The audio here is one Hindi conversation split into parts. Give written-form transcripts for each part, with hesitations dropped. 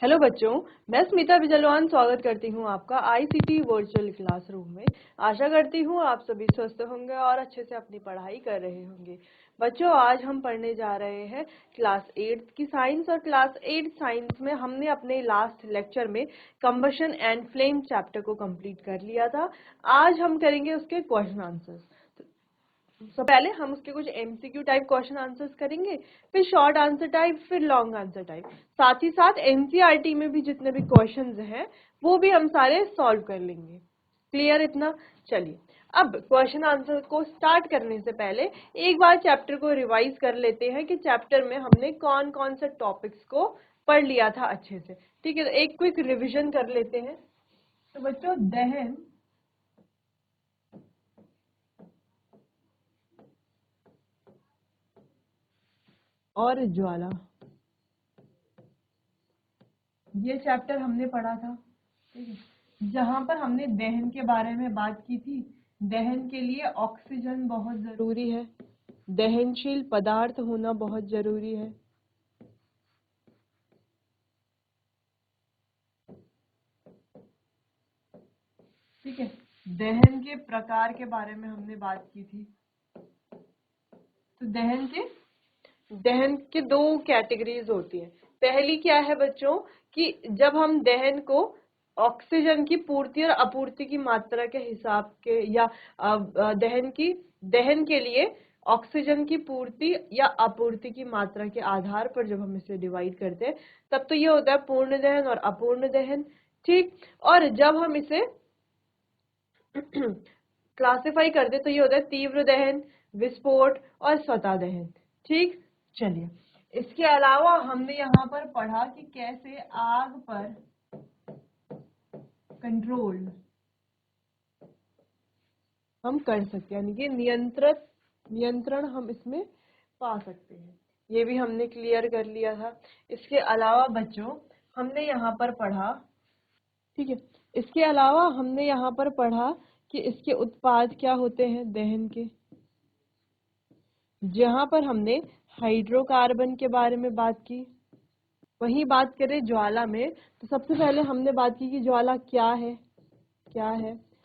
हेलो बच्चों, मैं स्मिता बिजलवान स्वागत करती हूँ आपका आईसीटी वर्चुअल क्लासरूम में। आशा करती हूँ आप सभी स्वस्थ होंगे और अच्छे से अपनी पढ़ाई कर रहे होंगे। बच्चों, आज हम पढ़ने जा रहे हैं क्लास 8 की साइंस। और क्लास 8 साइंस में हमने अपने लास्ट लेक्चर में कंबशन एंड फ्लेम चैप्टर को कंप्लीट कर लिया था। आज हम करेंगे उसके क्वेश्चन आंसर्स। तो पहले हम उसके कुछ एमसीक्यू टाइप क्वेश्चन आंसर्स करेंगे, फिर शॉर्ट आंसर टाइप, फिर लॉन्ग आंसर टाइप। साथ ही साथ एनसीईआरटी में भी जितने भी क्वेश्चंस हैं वो भी हम सारे सॉल्व कर लेंगे। क्लियर इतना? चलिए, अब क्वेश्चन आंसर को स्टार्ट करने से पहले एक बार चैप्टर को रिवाइज कर लेते हैं कि चैप्टर में हमने कौन कौन से टॉपिक्स को पढ़ लिया था अच्छे से। ठीक है, तो एक क्विक रिविजन कर लेते हैं। तो बच्चों, दहन और ज्वाला, ये चैप्टर हमने पढ़ा था। ठीक है, जहां पर हमने दहन के बारे में बात की थी। दहन के लिए ऑक्सीजन बहुत जरूरी है, दहनशील पदार्थ होना बहुत जरूरी है। ठीक है, दहन के प्रकार के बारे में हमने बात की थी। तो दहन के दो कैटेगरीज होती है। पहली क्या है बच्चों, कि जब हम दहन को ऑक्सीजन की पूर्ति और आपूर्ति की मात्रा के हिसाब के, या दहन के लिए ऑक्सीजन की पूर्ति या आपूर्ति की मात्रा के आधार पर जब हम इसे डिवाइड करते हैं, तब तो ये होता है पूर्ण दहन और अपूर्ण दहन। ठीक, और जब हम इसे क्लासिफाई करते तो ये होता है तीव्र दहन, विस्फोट और स्वतः दहन। ठीक, चलिए, इसके अलावा हमने यहाँ पर पढ़ा कि कैसे आग पर कंट्रोल हम कर सकते हैं, यानी कि नियंत्रण हम इसमें पा सकते हैं। ये भी हमने क्लियर कर लिया था। इसके अलावा बच्चों हमने यहाँ पर पढ़ा, ठीक है, इसके अलावा हमने यहाँ पर पढ़ा कि इसके उत्पाद क्या होते हैं दहन के। जहां पर हमने हाइड्रोकार्बन के बारे में बात की, वहीं बात करें ज्वाला में, तो सबसे पहले हमने बात की कि ज्वाला क्या है,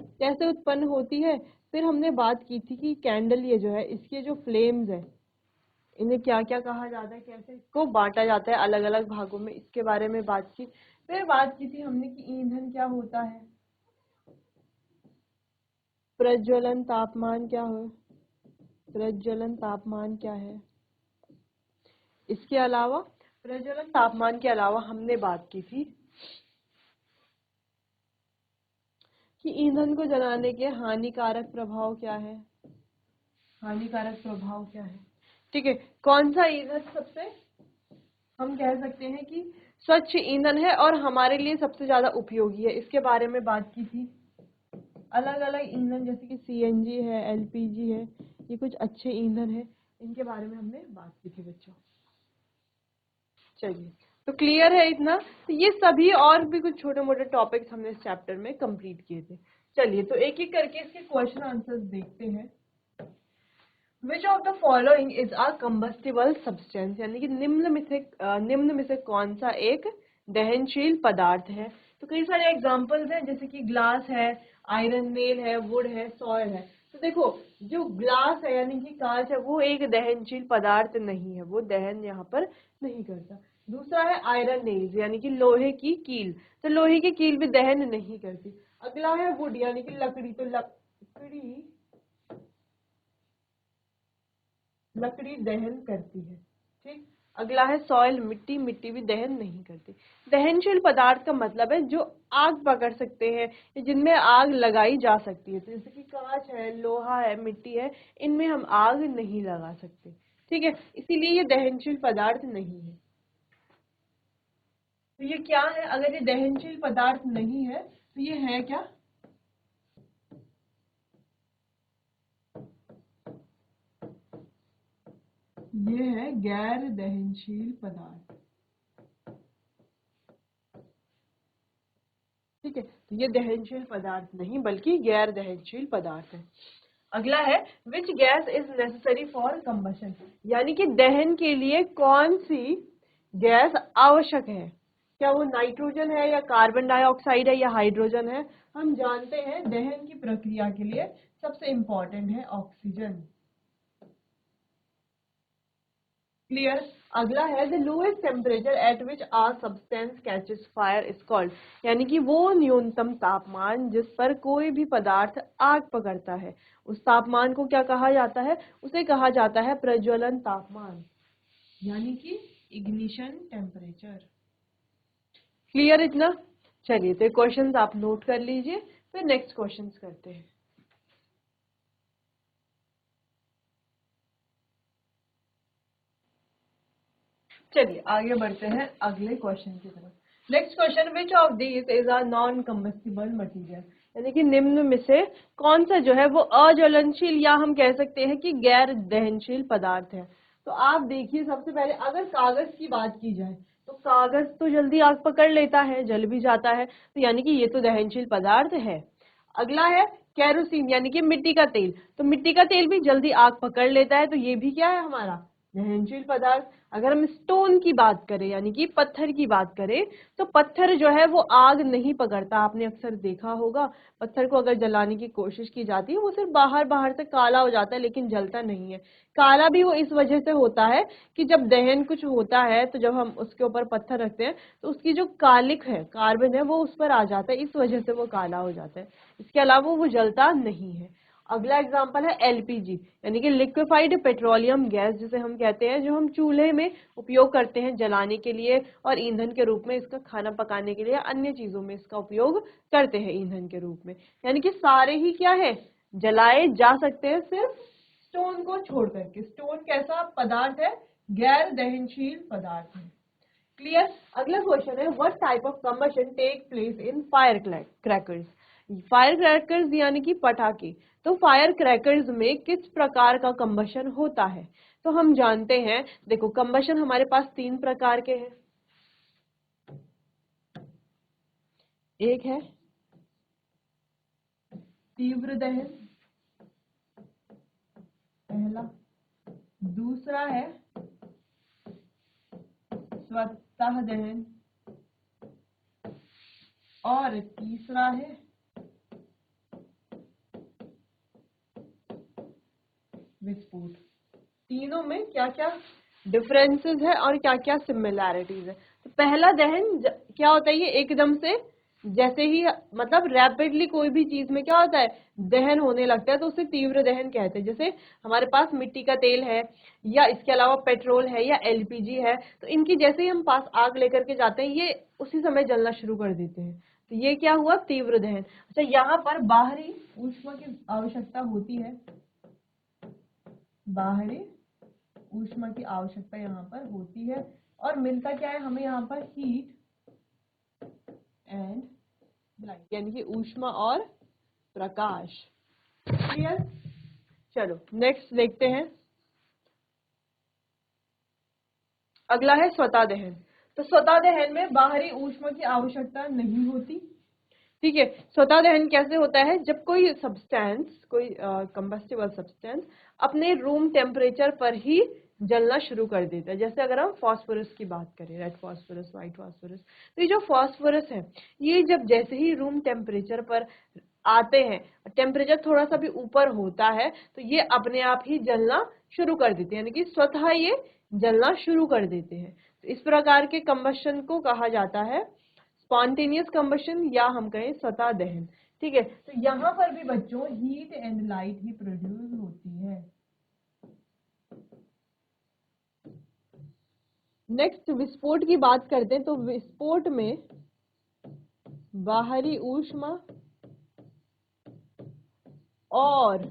कैसे उत्पन्न होती है। फिर हमने बात की थी कि कैंडल, ये जो है, इसके जो फ्लेम्स है, इन्हें क्या क्या कहा जाता है, कैसे इसको बांटा जाता है अलग अलग भागों में, इसके बारे में बात की। फिर बात की थी हमने कि ईंधन क्या होता है, प्रज्वलन तापमान क्या है, प्रज्वलन तापमान क्या है। इसके अलावा प्रज्वलन तापमान के अलावा हमने बात की थी कि ईंधन को जलाने के हानिकारक प्रभाव क्या है, हानिकारक प्रभाव क्या है। ठीक है, कौन सा ईंधन सबसे, हम कह सकते हैं कि स्वच्छ ईंधन है और हमारे लिए सबसे ज्यादा उपयोगी है, इसके बारे में बात की थी। अलग अलग ईंधन जैसे कि सीएनजी है, एलपीजी है, ये कुछ अच्छे ईंधन है, इनके बारे में हमने बात की थी बच्चों। चलिए, तो क्लियर है इतना। तो ये सभी और भी कुछ छोटे मोटे टॉपिक्स हमने इस चैप्टर में कंप्लीट किए थे। चलिए, तो एक एक करके इसके क्वेश्चन आंसर्स देखते हैं। Which of the following is a combustible substance, यानी कि निम्न में से कौन सा एक दहनशील पदार्थ है। तो कई सारे एग्जांपल्स हैं, जैसे कि ग्लास है, आयरन नेल है, वुड है, सॉइल है। तो देखो, जो ग्लास है यानी कि कांच है, वो एक दहनशील पदार्थ नहीं है, वो दहन यहाँ पर नहीं करता। दूसरा है आयरन नेल्स, यानी कि लोहे की कील, तो लोहे की कील भी दहन नहीं करती। अगला है वुड, यानी कि लकड़ी, तो लकड़ी दहन करती है। ठीक, अगला है सॉइल, मिट्टी, मिट्टी भी दहन नहीं करती। दहनशील पदार्थ का मतलब है जो आग पकड़ सकते हैं, जिनमें आग लगाई जा सकती है। तो जैसे कि कांच है, लोहा है, मिट्टी है, इनमें हम आग नहीं लगा सकते। ठीक है, इसीलिए ये दहनशील पदार्थ नहीं है। तो ये क्या है, अगर ये दहनशील पदार्थ नहीं है तो ये है क्या, ये है गैर दहनशील पदार्थ। ठीक है, तो ये दहनशील पदार्थ नहीं बल्कि गैर दहनशील पदार्थ है। अगला है which gas is necessary for combustion, यानी कि दहन के लिए कौन सी गैस आवश्यक है। क्या वो नाइट्रोजन है या कार्बन डाइऑक्साइड है या हाइड्रोजन है? हम जानते हैं दहन की प्रक्रिया के लिए सबसे इंपॉर्टेंट है ऑक्सीजन। क्लियर। अगला है the lowest temperature at which a substance catches fire is called, यानी कि वो न्यूनतम तापमान जिस पर कोई भी पदार्थ आग पकड़ता है, उस तापमान को क्या कहा जाता है? उसे कहा जाता है प्रज्वलन तापमान, यानी कि इग्निशन टेम्परेचर। क्लियर इतना? चलिए तो क्वेश्चंस आप नोट कर लीजिए, फिर नेक्स्ट क्वेश्चंस करते हैं। चलिए आगे बढ़ते हैं अगले क्वेश्चन की तरफ। Next question, which of these is a non combustible material, यानी कि निम्न में से कौन सा जो है वो अज्वलनशील या हम कह सकते हैं कि गैर दहनशील पदार्थ है। तो आप देखिए, सबसे पहले अगर कागज की बात की जाए तो कागज तो जल्दी आग पकड़ लेता है, जल भी जाता है, तो यानी कि ये तो दहनशील पदार्थ है। अगला है केरोसिन, यानी कि मिट्टी का तेल, तो मिट्टी का तेल भी जल्दी आग पकड़ लेता है, तो ये भी क्या है हमारा दहनशील पदार्थ। अगर हम स्टोन की बात करें यानी कि पत्थर की बात करें, तो पत्थर जो है वो आग नहीं पकड़ता। आपने अक्सर देखा होगा, पत्थर को अगर जलाने की कोशिश की जाती है वो सिर्फ बाहर बाहर से काला हो जाता है लेकिन जलता नहीं है। काला भी वो इस वजह से होता है कि जब दहन कुछ होता है तो जब हम उसके ऊपर पत्थर रखते हैं तो उसकी जो कालिक है, कार्बन है, वो उस पर आ जाता है, इस वजह से वो काला हो जाता है। इसके अलावा वो जलता नहीं है। अगला एग्जाम्पल है एलपीजी, यानी कि लिक्विफाइड पेट्रोलियम गैस जिसे हम कहते हैं, जो हम चूल्हे में उपयोग करते हैं जलाने के लिए और ईंधन के रूप में इसका खाना पकाने के लिए, अन्य चीजों में इसका उपयोग करते हैं ईंधन के रूप में। यानी कि सारे ही क्या है, जलाए जा सकते हैं, सिर्फ स्टोन को छोड़ करके। स्टोन कैसा पदार्थ है? गैर दहनशील पदार्थ है। क्लियर। अगला क्वेश्चन है what type of combustion take place in fire crackers. Fire crackers यानी कि पटाखे, तो फायर क्रैकर्स में किस प्रकार का कंबशन होता है? तो हम जानते हैं, देखो कंबशन हमारे पास तीन प्रकार के हैं। एक है तीव्र दहन, पहला। दूसरा है स्वतः दहन, और तीसरा है विस्फोट। तीनों में क्या क्या डिफरेंसेस है और क्या क्या सिमिलैरिटीज है? तो पहला दहन क्या होता है, ये एकदम से जैसे ही मतलब रैपिडली कोई भी चीज में क्या होता है, दहन होने लगता है, तो उसे तीव्र दहन कहते हैं। जैसे हमारे पास मिट्टी का तेल है या इसके अलावा पेट्रोल है या एलपीजी है, तो इनकी जैसे ही हम पास आग लेकर के जाते हैं ये उसी समय जलना शुरू कर देते हैं, तो ये क्या हुआ, तीव्र दहन। अच्छा, यहाँ पर बाहरी ऊष्मा की आवश्यकता होती है, बाहरी ऊष्मा की आवश्यकता यहाँ पर होती है, और मिलता क्या है हमें यहाँ पर, हीट एंड लाइट, यानी कि ऊष्मा और प्रकाश। क्लियर। चलो नेक्स्ट देखते हैं। अगला है स्वतः दहन। तो स्वतः दहन में बाहरी ऊष्मा की आवश्यकता नहीं होती। ठीक है। स्वतः दहन कैसे होता है, जब कोई सब्सटेंस, कोई कंबस्टिबल सब्सटेंस अपने रूम टेम्परेचर पर ही जलना शुरू कर देता है। जैसे अगर हम फास्फोरस की बात करें, रेड फास्फोरस, व्हाइट फास्फोरस, तो ये जो फास्फोरस है ये जब जैसे ही रूम टेम्परेचर पर आते हैं, टेम्परेचर थोड़ा सा भी ऊपर होता है, तो ये अपने आप ही जलना शुरू कर देते हैं, यानी कि स्वतः ये जलना शुरू कर देते हैं। तो इस प्रकार के कंबशन को कहा जाता है स्पॉन्टेनियस कंबशन, या हम कहें स्वतः दहन। ठीक है। तो यहाँ पर भी बच्चों heat and light he produce होती है। नेक्स्ट विस्फोट की बात करते हैं। तो विस्फोट में बाहरी ऊष्मा और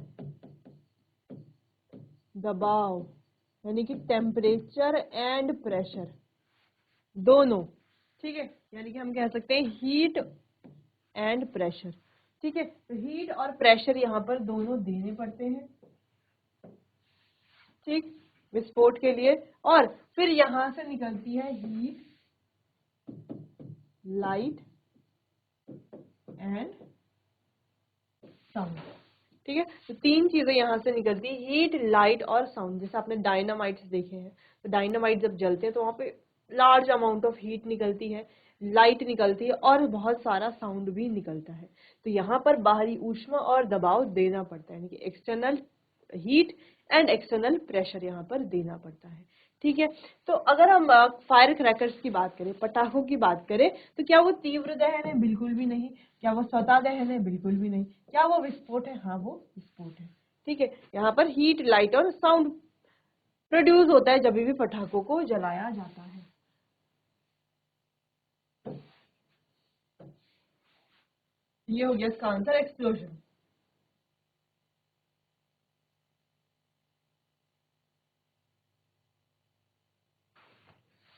दबाव, यानी कि टेम्परेचर एंड प्रेशर दोनों, ठीक है, यानी कि हम कह सकते हैं हीट एंड प्रेशर। ठीक है। तो हीट और प्रेशर यहाँ पर दोनों देने पड़ते हैं, ठीक, विस्फोट के लिए। और फिर यहां से निकलती है हीट, लाइट एंड साउंड। ठीक है। तो तीन चीजें यहां से निकलती है, हीट, लाइट और साउंड। जैसे आपने डायनामाइट्स देखे हैं, तो डायनामाइट जब जलते हैं तो वहां पे लार्ज अमाउंट ऑफ हीट निकलती है, लाइट निकलती है और बहुत सारा साउंड भी निकलता है। तो यहाँ पर बाहरी ऊष्मा और दबाव देना पड़ता है, यानी कि external heat and external pressure यहाँ पर देना पड़ता है। ठीक है, तो अगर हम फायर क्रैकर्स की बात करें, पटाखों की बात करें, तो क्या वो तीव्र दहन है? बिल्कुल भी नहीं। क्या वो स्वतः दहन है? बिल्कुल भी नहीं। क्या वो विस्फोट है? हाँ, वो विस्फोट है। ठीक है, यहाँ पर हीट, लाइट और साउंड प्रोड्यूस होता है जब भी पटाखों को जलाया जाता है। ये हो गया इसका आंसर, एक्सप्लोजन।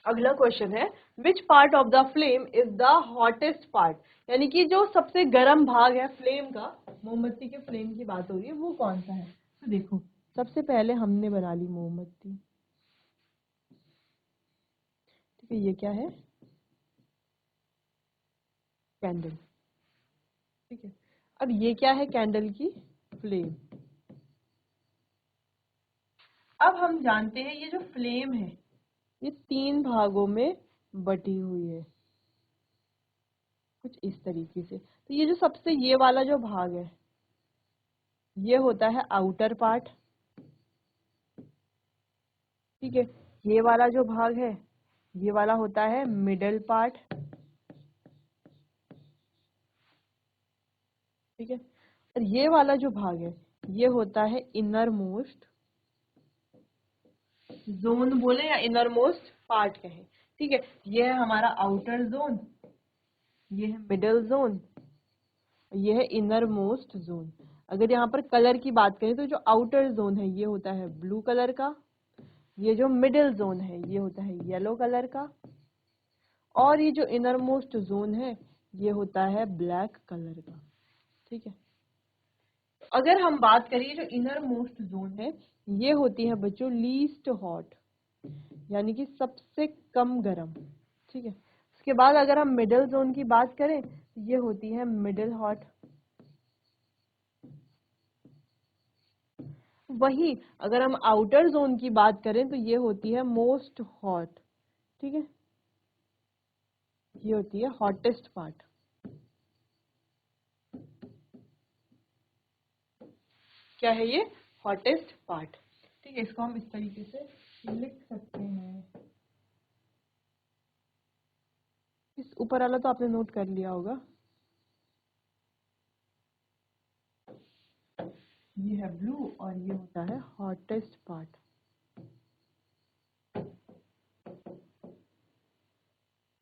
अगला क्वेश्चन है, which part of the flame is the hottest part, यानी कि जो सबसे गर्म भाग है फ्लेम का, मोमबत्ती के फ्लेम की बात हो रही है, वो कौन सा है? तो देखो, सबसे पहले हमने बना ली मोमबत्ती। ठीक है, ये क्या है? कैंडल। ठीक है, अब ये क्या है? कैंडल की फ्लेम। अब हम जानते हैं ये जो फ्लेम है ये 3 भागों में बटी हुई है, कुछ इस तरीके से। तो ये जो सबसे ये वाला जो भाग है ये होता है आउटर पार्ट। ठीक है, ये वाला जो भाग है ये वाला होता है मिडल पार्ट। ठीक है, और ये वाला जो भाग है ये होता है इनर मोस्ट जोन बोले या इनर मोस्ट पार्ट कहें। ठीक है, ये है हमारा आउटर जोन, ये है मिडल जोन, ये है इनर मोस्ट जोन। अगर यहाँ पर कलर की बात करें तो जो आउटर जोन है ये होता है ब्लू कलर का, ये जो मिडिल जोन है ये होता है येलो कलर का, और ये जो इनर मोस्ट जोन है ये होता है ब्लैक कलर का। ठीक है, अगर हम बात करें जो इनर मोस्ट जोन है ये होती है बच्चों लीस्ट हॉट, यानी कि सबसे कम गर्म। ठीक है, उसके बाद अगर हम मिडिल जोन की बात करें तो ये होती है मिडिल हॉट। वही अगर हम आउटर जोन की बात करें तो ये होती है मोस्ट हॉट। ठीक है, ये होती है हॉटेस्ट पार्ट। क्या है ये? Hottest part. ठीक है, इसको हम इस तरीके से लिख सकते हैं। इस ऊपर वाला तो आपने नोट कर लिया होगा। ये है ब्लू और ये होता है हॉटेस्ट पार्ट।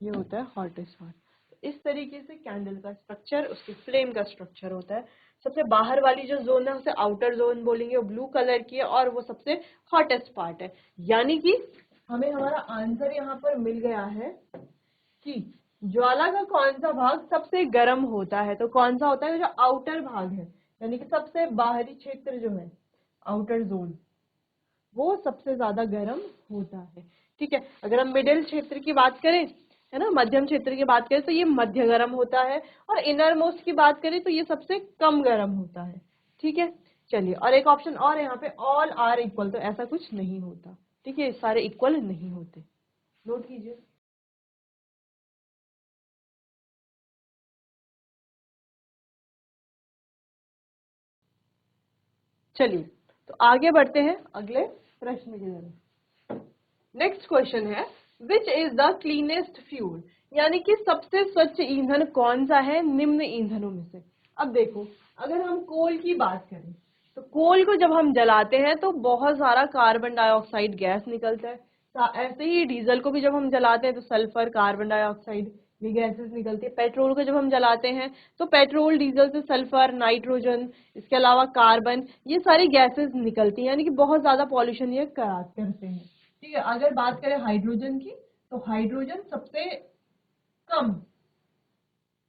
ये होता है हॉटेस्ट पार्ट। तो इस तरीके से कैंडल का स्ट्रक्चर, उसके फ्लेम का स्ट्रक्चर होता है। सबसे बाहर वाली जो जोन है उसे आउटर जोन बोलेंगे, वो ब्लू कलर की है और वो सबसे हॉटेस्ट पार्ट है। यानी कि हमें हमारा आंसर यहाँ पर मिल गया है कि ज्वाला का कौन सा भाग सबसे गर्म होता है। तो कौन सा होता है? जो आउटर भाग है, यानी कि सबसे बाहरी क्षेत्र जो है आउटर जोन, वो सबसे ज्यादा गर्म होता है। ठीक है, अगर हम मिडिल क्षेत्र की बात करें, है ना, मध्यम क्षेत्र की बात करें तो ये मध्य गर्म होता है, और इनर मोस्ट की बात करें तो ये सबसे कम गर्म होता है। ठीक है, चलिए, और एक ऑप्शन और है यहाँ पे, ऑल आर इक्वल, तो ऐसा कुछ नहीं होता। ठीक है, सारे इक्वल नहीं होते, नोट कीजिए। चलिए, तो आगे बढ़ते हैं अगले प्रश्न की तरफ। नेक्स्ट क्वेश्चन है, which is the cleanest fuel, यानी कि सबसे स्वच्छ ईंधन कौन सा है निम्न ईंधनों में से। अब देखो, अगर हम कोल की बात करें तो कोल को जब हम जलाते हैं तो बहुत सारा कार्बन डाइऑक्साइड गैस निकलता है। ऐसे ही डीजल को भी जब हम जलाते हैं तो सल्फर, कार्बन डाइऑक्साइड, ये गैसेस निकलती है। पेट्रोल को जब हम जलाते हैं तो पेट्रोल, डीजल से सल्फर, नाइट्रोजन, इसके अलावा कार्बन, ये सारी गैसेस निकलती हैं, यानी कि बहुत ज्यादा पॉल्यूशन ये करते हैं। ठीक है, अगर बात करें हाइड्रोजन की तो हाइड्रोजन सबसे कम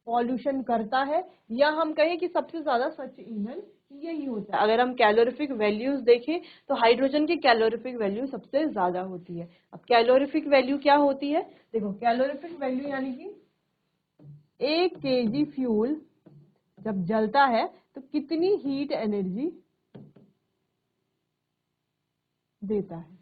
पॉल्यूशन करता है, या हम कहें कि सबसे ज्यादा स्वच्छ ईंधन यही होता है। अगर हम कैलोरीफिक वैल्यूज देखें तो हाइड्रोजन की कैलोरीफिक वैल्यू सबसे ज्यादा होती है। अब कैलोरीफिक वैल्यू क्या होती है? देखो, कैलोरीफिक वैल्यू यानी कि 1 kg फ्यूल जब जलता है तो कितनी हीट एनर्जी देता है।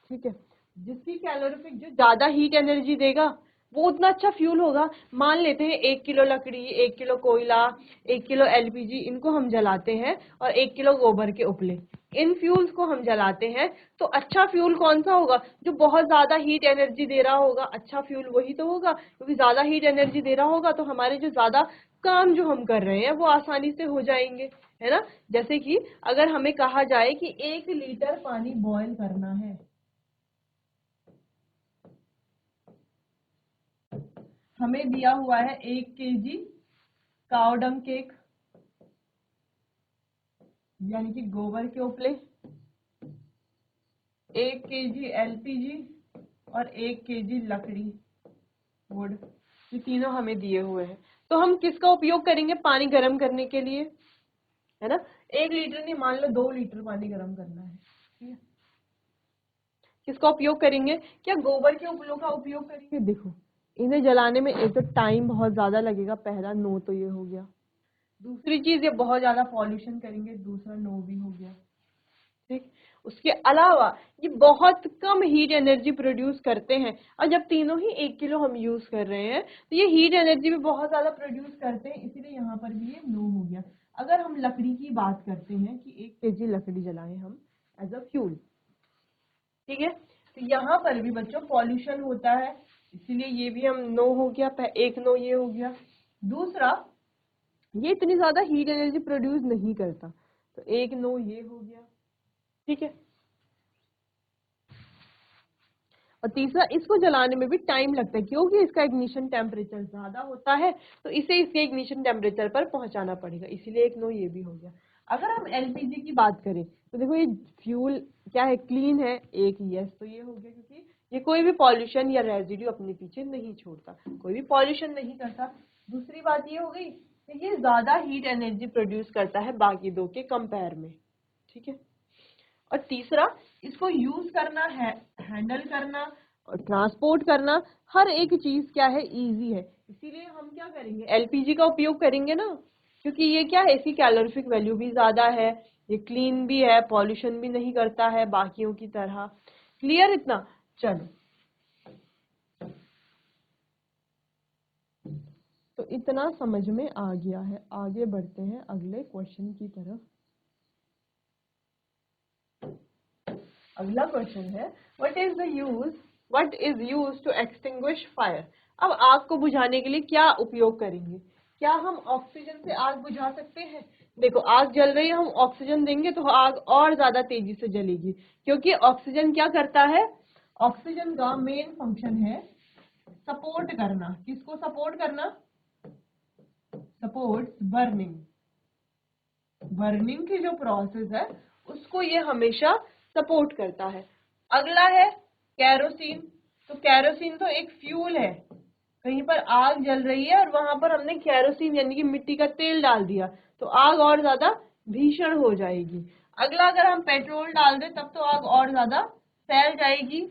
ठीक है, जिसकी कैलोरीफिक, जो ज्यादा हीट एनर्जी देगा वो उतना अच्छा फ्यूल होगा। मान लेते हैं 1 किलो लकड़ी, 1 किलो कोयला, 1 किलो एलपीजी, इनको हम जलाते हैं और 1 किलो गोबर के उपले, इन फ्यूल्स को हम जलाते हैं, तो अच्छा फ्यूल कौन सा होगा? जो बहुत ज्यादा हीट एनर्जी दे रहा होगा, अच्छा फ्यूल वही तो होगा, क्योंकि ज्यादा हीट एनर्जी दे रहा होगा तो हमारे जो ज्यादा काम जो हम कर रहे हैं वो आसानी से हो जाएंगे, है ना। जैसे कि अगर हमें कहा जाए कि 1 लीटर पानी बॉयल करना है, हमें दिया हुआ है 1 केजी कावडंग केक, यानी कि गोबर के उपले, 1 केजी एलपीजी और 1 केजी लकड़ी, वुड, ये तीनों हमें दिए हुए हैं। तो हम किसका उपयोग करेंगे पानी गर्म करने के लिए, है ना। 1 लीटर नहीं, मान लो 2 लीटर पानी गर्म करना है, ठीक है। किसका उपयोग करेंगे? क्या गोबर के उपलों का उपयोग करेंगे? देखो, इन्हें जलाने में एक तो टाइम बहुत ज्यादा लगेगा, पहला नो तो ये हो गया। दूसरी चीज, ये बहुत ज्यादा पॉल्यूशन करेंगे, दूसरा नो भी हो गया, ठीक। उसके अलावा ये बहुत कम हीट एनर्जी प्रोड्यूस करते हैं, और जब तीनों ही 1 किलो हम यूज कर रहे हैं तो ये हीट एनर्जी भी बहुत ज्यादा प्रोड्यूस करते हैं, इसीलिए यहाँ पर भी ये नो हो गया। अगर हम लकड़ी की बात करते हैं कि 1 केजी लकड़ी जलाएं हम एज अ फ्यूल, ठीक है, तो यहाँ पर भी बच्चों पॉल्यूशन होता है, इसीलिए ये भी हम नो हो गया, एक नो ये हो गया। दूसरा, ये इतनी ज्यादा हीट एनर्जी प्रोड्यूस नहीं करता, तो एक नो ये हो गया, ठीक है। और तीसरा, इसको जलाने में भी टाइम लगता है, क्योंकि इसका इग्निशन टेम्परेचर ज्यादा होता है, तो इसे इसके इग्निशन टेम्परेचर पर पहुंचाना पड़ेगा, इसीलिए एक नो ये भी हो गया। अगर हम एलपीजी की बात करें तो देखो, ये फ्यूल क्या है, क्लीन है, एक यस तो ये हो गया, क्योंकि ये कोई भी पॉल्यूशन या रेजिड्यू अपने पीछे नहीं छोड़ता, कोई भी पॉल्यूशन नहीं करता। दूसरी बात ये हो गई कि ये ज्यादा हीट एनर्जी प्रोड्यूस करता है बाकी दो के कंपेयर में, ठीक है। और तीसरा, इसको यूज करना है, हैंडल करना और ट्रांसपोर्ट करना, हर एक चीज क्या है, इजी है, इसीलिए हम क्या करेंगे, एलपीजी का उपयोग करेंगे ना, क्योंकि ये क्या है, इसकी कैलोरीफिक वैल्यू भी ज्यादा है, ये क्लीन भी है, पॉल्यूशन भी नहीं करता है बाकियों की तरह। क्लियर इतना? चलो, तो इतना समझ में आ गया है, आगे बढ़ते हैं अगले क्वेश्चन की तरफ। अगला क्वेश्चन है, what is use to extinguish fire. अब आग को बुझाने के लिए क्या उपयोग करेंगे? क्या हम ऑक्सीजन से आग बुझा सकते हैं? देखो, आग जल रही है, हम ऑक्सीजन देंगे तो आग और ज्यादा तेजी से जलेगी, क्योंकि ऑक्सीजन क्या करता है, ऑक्सीजन का मेन फंक्शन है सपोर्ट करना। किसको सपोर्ट करना? Support burning. बर्निंग की जो प्रोसेस है उसको ये हमेशा सपोर्ट करता है। अगला है कैरोसिन। तो कैरोसिन तो एक फ्यूल है, कहीं पर आग जल रही है और वहां पर हमने कैरोसिन यानी कि मिट्टी का तेल डाल दिया, तो आग और ज्यादा भीषण हो जाएगी। अगला, अगर हम पेट्रोल डाल दें तब तो आग और ज्यादा फैल जाएगी,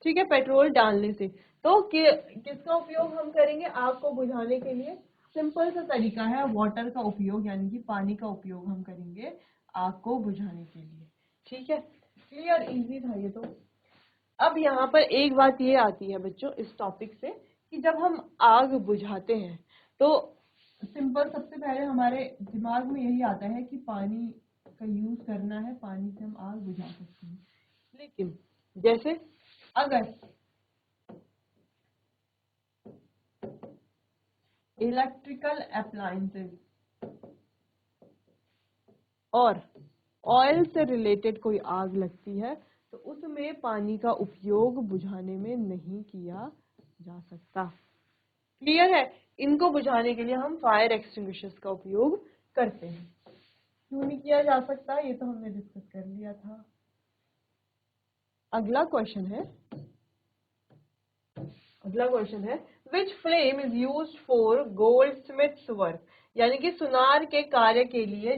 ठीक है, पेट्रोल डालने से। तो किसका उपयोग हम करेंगे आग को बुझाने के लिए? सिंपल सा तरीका है, वाटर का उपयोग, यानी कि पानी का उपयोग हम करेंगे आग को बुझाने के लिए, ठीक है। क्लियर? इजी था ये तो। अब यहाँ पर एक बात ये आती है बच्चों इस टॉपिक से, कि जब हम आग बुझाते हैं तो सिंपल, सबसे पहले हमारे दिमाग में यही आता है कि पानी का यूज करना है, पानी से हम आग बुझा सकते हैं। लेकिन जैसे अगर इलेक्ट्रिकल अप्लायंसेस और ऑयल से रिलेटेड कोई आग लगती है तो उसमें पानी का उपयोग बुझाने में नहीं किया जा सकता। क्लियर है? इनको बुझाने के लिए हम फायर एक्सटिंग्विशर्स का उपयोग करते हैं। क्यों नहीं किया जा सकता, ये तो हमने डिस्कस कर लिया था। अगला क्वेश्चन है which flame is used for goldsmiths work. यानी कि सुनार के कार्य के लिए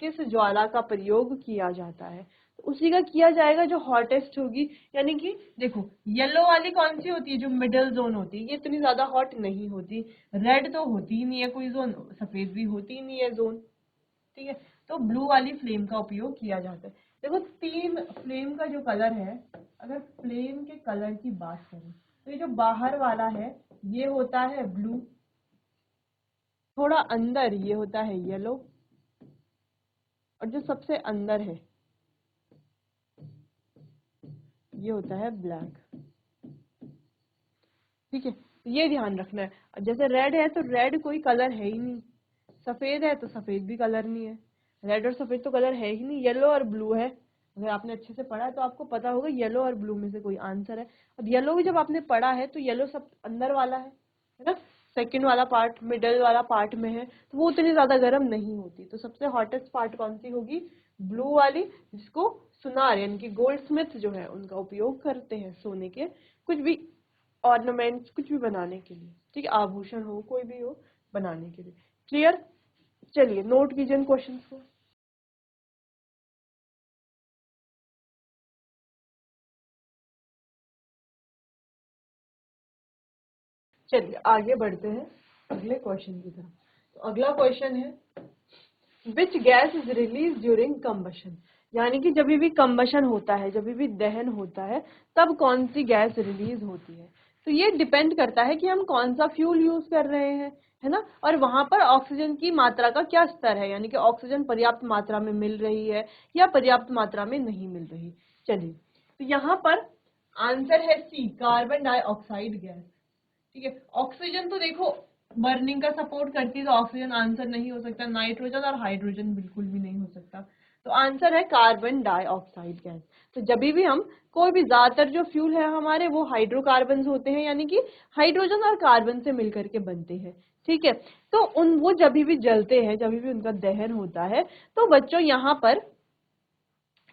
किस ज्वाला का प्रयोग किया जाता है? तो उसी का किया जाएगा जो हॉटेस्ट होगी। यानी कि देखो, येलो वाली कौन सी होती है, जो मिडिल जोन होती है, ये इतनी ज्यादा हॉट नहीं होती, रेड तो होती ही नहीं है कोई जोन, सफेद भी होती ही नहीं है जोन, ठीक है। तो ब्लू वाली फ्लेम का उपयोग किया जाता है। देखो, तीन फ्लेम का जो कलर है, अगर फ्लेम के कलर की बात करें तो ये जो बाहर वाला है ये होता है ब्लू, थोड़ा अंदर ये होता है येलो, और जो सबसे अंदर है ये होता है ब्लैक। ठीक है, ये ध्यान रखना है। जैसे रेड है तो रेड कोई कलर है ही नहीं, सफेद है तो सफेद भी कलर नहीं है, रेड और सफेद तो कलर है ही नहीं, येलो और ब्लू है। अगर आपने अच्छे से पढ़ा है तो आपको पता होगा येलो और ब्लू में से कोई आंसर है। अब येलो भी जब आपने पढ़ा है तो येलो सब अंदर वाला है ना, सेकंड वाला पार्ट मिडल वाला पार्ट में है, तो वो उतनी ज्यादा गर्म नहीं होती। तो सबसे हॉटेस्ट पार्ट कौन सी होगी, ब्लू वाली, जिसको सुनार यानी कि गोल्ड स्मिथ जो है उनका उपयोग करते हैं सोने के कुछ भी ऑर्नामेंट्स कुछ भी बनाने के लिए, ठीक है, आभूषण हो कोई भी हो बनाने के लिए। क्लियर? चलिए नोट कीजिए इन क्वेश्चंस को। चलिए आगे बढ़ते हैं अगले क्वेश्चन की तरफ। तो अगला क्वेश्चन है which gas is release during combustion, यानी कि जब भी कंबशन होता है, जब भी दहन होता है, तब कौन सी गैस रिलीज होती है। तो ये डिपेंड करता है कि हम कौन सा फ्यूल यूज कर रहे हैं, है ना, और वहां पर ऑक्सीजन की मात्रा का क्या स्तर है, यानी कि ऑक्सीजन पर्याप्त मात्रा में मिल रही है या पर्याप्त मात्रा में नहीं मिल रही। चलिए, तो यहाँ पर आंसर है सी, कार्बन डाइऑक्साइड गैस। ठीक है, ऑक्सीजन तो देखो बर्निंग का सपोर्ट करती है, तो ऑक्सीजन आंसर नहीं हो सकता, नाइट्रोजन और हाइड्रोजन बिल्कुल भी नहीं हो सकता। तो आंसर है कार्बन डाइऑक्साइड गैस। तो जब भी हम कोई भी ज्यादातर जो फ्यूल है हमारे वो हाइड्रोकार्बन होते हैं, यानी कि हाइड्रोजन और कार्बन से मिलकर के बनते हैं। ठीक है, तो उन वो जब भी जलते हैं, जब भी उनका दहन होता है, तो बच्चों यहाँ पर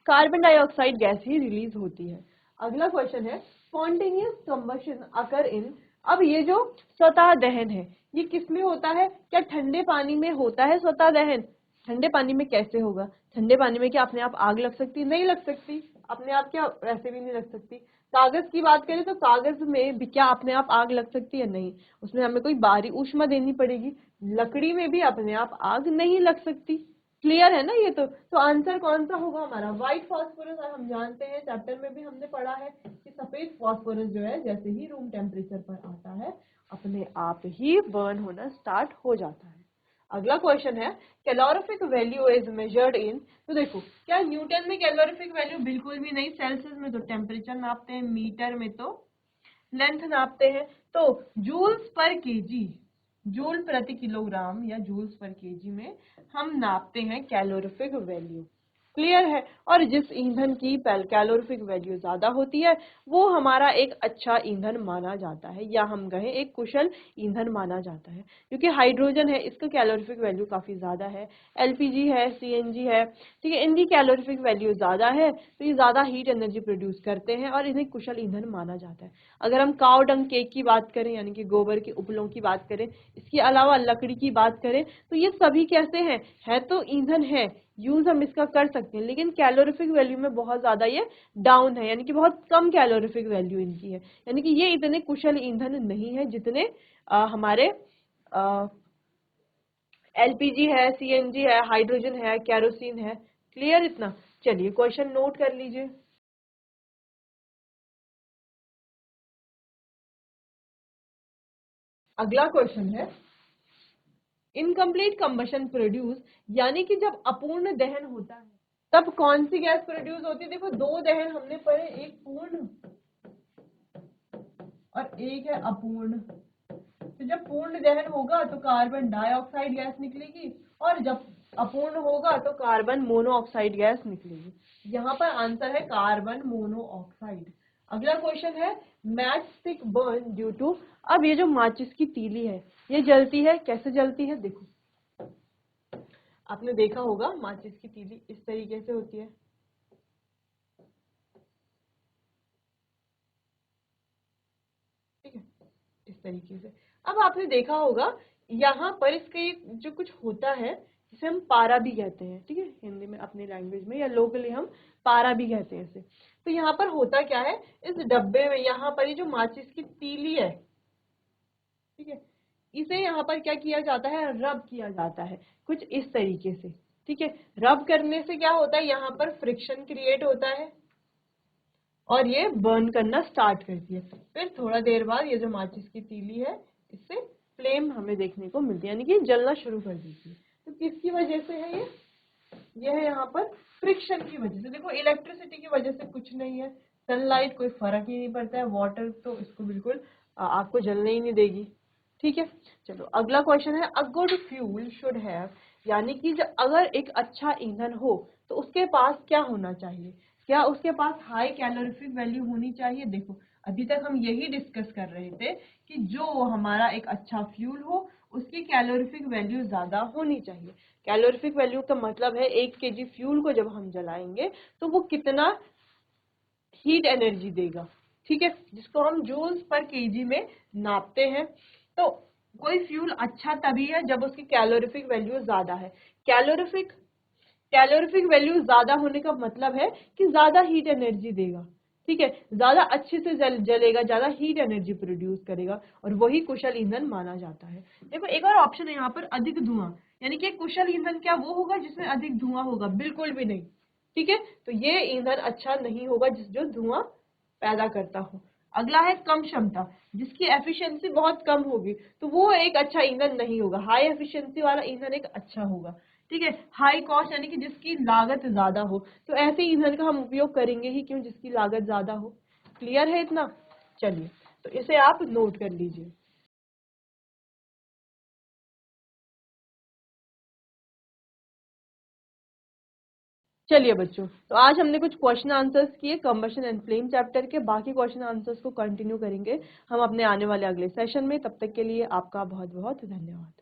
कार्बन डाइऑक्साइड गैस ही रिलीज होती है। अगला क्वेश्चन है स्पॉन्टेनियस कंबशन अकर इन, अब ये जो स्वतः दहन है ये किसमें होता है, क्या ठंडे पानी में होता है स्वतः दहन? ठंडे पानी में कैसे होगा, ठंडे पानी में क्या अपने आप आग लग सकती, नहीं लग सकती, अपने आप क्या वैसे भी नहीं लग सकती। कागज की बात करें तो कागज में भी क्या अपने आप आग लग सकती है, नहीं, उसमें हमें कोई बाहरी ऊष्मा देनी पड़ेगी। लकड़ी में भी अपने आप आग नहीं लग सकती। क्लियर है ना ये तो आंसर कौन सा होगा हमारा, व्हाइट फास्फोरस। और हम जानते हैं चैप्टर में भी हमने पढ़ा है कि सफेद फास्फोरस जो है जैसे ही रूम टेम्परेचर पर आता है अपने आप ही बर्न होना स्टार्ट हो जाता है। अगला क्वेश्चन है calorific value is measured in, तो देखो क्या न्यूटन में कैलोरीफिक वैल्यू, बिल्कुल भी नहीं, सेल्सियस में तो टेम्परेचर नापते हैं, मीटर में तो लेंथ नापते हैं, तो जूल्स पर केजी, जूल प्रति किलोग्राम या जूल्स पर केजी में हम नापते हैं कैलोरीफिक वैल्यू। क्लियर है? और जिस ईंधन की कैलोरीफिक वैल्यू ज्यादा होती है वो हमारा एक अच्छा ईंधन माना जाता है, या हम कहें एक कुशल ईंधन माना जाता है, क्योंकि हाइड्रोजन है इसका कैलोरीफिक वैल्यू काफी ज्यादा है, एलपीजी है, सीएनजी है, ठीक है, इनकी कैलोरीफिक वैल्यू ज्यादा है, तो ये ज्यादा हीट एनर्जी प्रोड्यूस करते हैं और इन्हें कुशल ईंधन माना जाता है। अगर हम काव डंग केक की बात करें यानी कि गोबर के उपलों की बात करें, इसके अलावा लकड़ी की बात करें, तो ये सभी कैसे हैं, है तो ईंधन है, यूज हम इसका कर सकते हैं, लेकिन कैलोरीफिक वैल्यू में बहुत ज्यादा ये डाउन है, यानी कि बहुत कम कैलोरीफिक वैल्यू इनकी है, यानी कि ये इतने कुशल ईंधन नहीं है जितने हमारे एलपीजी है, सीएनजी है, हाइड्रोजन है, केरोसिन है। क्लियर इतना? चलिए क्वेश्चन नोट कर लीजिए। अगला क्वेश्चन है इनकम्प्लीट कंबशन प्रोड्यूस, यानी कि जब अपूर्ण दहन होता है तब कौन सी गैस प्रोड्यूस होती है। देखो दो दहन हमने पढ़े, एक पूर्ण और एक है अपूर्ण। तो जब पूर्ण दहन होगा तो कार्बन डाइऑक्साइड गैस निकलेगी, और जब अपूर्ण होगा तो कार्बन मोनोऑक्साइड गैस निकलेगी। यहाँ पर आंसर है कार्बन मोनोऑक्साइड। अगला क्वेश्चन है match stick burn due to, अब ये जो माचिस की तीली है ये जलती है, कैसे जलती है, देखो आपने देखा होगा माचिस की तीली इस तरीके से होती है, ठीक है, इस तरीके से। अब आपने देखा होगा यहाँ पर इसके जो कुछ होता है जिसे हम पारा भी कहते हैं, ठीक है, हिंदी में अपनी लैंग्वेज में या लोकली हम पारा भी कहते हैं इसे। तो यहाँ पर होता क्या है, इस डब्बे में यहाँ पर ये जो माचिस की तीली है, ठीक है, इसे यहाँ पर क्या किया जाता है, रब किया जाता है कुछ इस तरीके से। ठीक है, रब करने से क्या होता है, यहाँ पर फ्रिक्शन क्रिएट होता है, और ये बर्न करना स्टार्ट करती है। फिर थोड़ा देर बाद ये जो माचिस की तीली है इससे फ्लेम हमें देखने को मिलती है, यानी कि जलना शुरू कर देती है। तो किसकी वजह से है ये है यहाँ पर फ्रिक्शन की वजह से। देखो इलेक्ट्रिसिटी की वजह से कुछ नहीं है, सनलाइट कोई फर्क ही नहीं पड़ता है, वाटर तो इसको बिल्कुल आपको जलने ही नहीं देगी। ठीक है, चलो अगला क्वेश्चन है, a good fuel should have, यानी कि जब अगर एक अच्छा ईंधन हो तो उसके पास क्या होना चाहिए? क्या उसके पास हाई कैलोरीफिक वैल्यू होनी चाहिए? देखो अभी तक हम यही डिस्कस कर रहे थे कि जो हमारा एक अच्छा फ्यूल हो उसकी कैलोरीफिक वैल्यू ज्यादा होनी चाहिए। कैलोरीफिक वैल्यू का मतलब है 1 kg फ्यूल को जब हम जलाएंगे तो वो कितना हीट एनर्जी देगा। ठीक है, जिसको हम जूल्स पर केजी में नापते हैं। तो कोई फ्यूल अच्छा तभी है जब उसकी कैलोरीफिक वैल्यू ज्यादा है। कैलोरीफिक कैलोरीफिक वैल्यू ज्यादा होने का मतलब है कि ज्यादा हीट एनर्जी देगा। ठीक है, ज्यादा अच्छे से जलेगा, ज्यादा हीट एनर्जी प्रोड्यूस करेगा, और वही कुशल ईंधन माना जाता है। देखो एक और ऑप्शन है यहाँ पर, अधिक धुआं, यानी कि कुशल ईंधन क्या वो होगा जिसमें अधिक धुआं होगा? बिल्कुल भी नहीं। ठीक है, तो ये ईंधन अच्छा नहीं होगा जो धुआं पैदा करता हो। अगला है कम क्षमता, जिसकी एफिशिएंसी बहुत कम होगी, तो वो एक अच्छा ईंधन नहीं होगा। हाई एफिशिएंसी वाला ईंधन एक अच्छा होगा। ठीक है, हाई कॉस्ट यानी कि जिसकी लागत ज्यादा हो, तो ऐसे ईंधन का हम उपयोग करेंगे ही क्यों जिसकी लागत ज्यादा हो। क्लियर है इतना? चलिए, तो इसे आप नोट कर लीजिए। चलिए बच्चों, तो आज हमने कुछ क्वेश्चन आंसर्स किए कंबशन एंड फ्लेम चैप्टर के। बाकी क्वेश्चन आंसर्स को कंटिन्यू करेंगे हम अपने आने वाले अगले सेशन में। तब तक के लिए आपका बहुत बहुत धन्यवाद।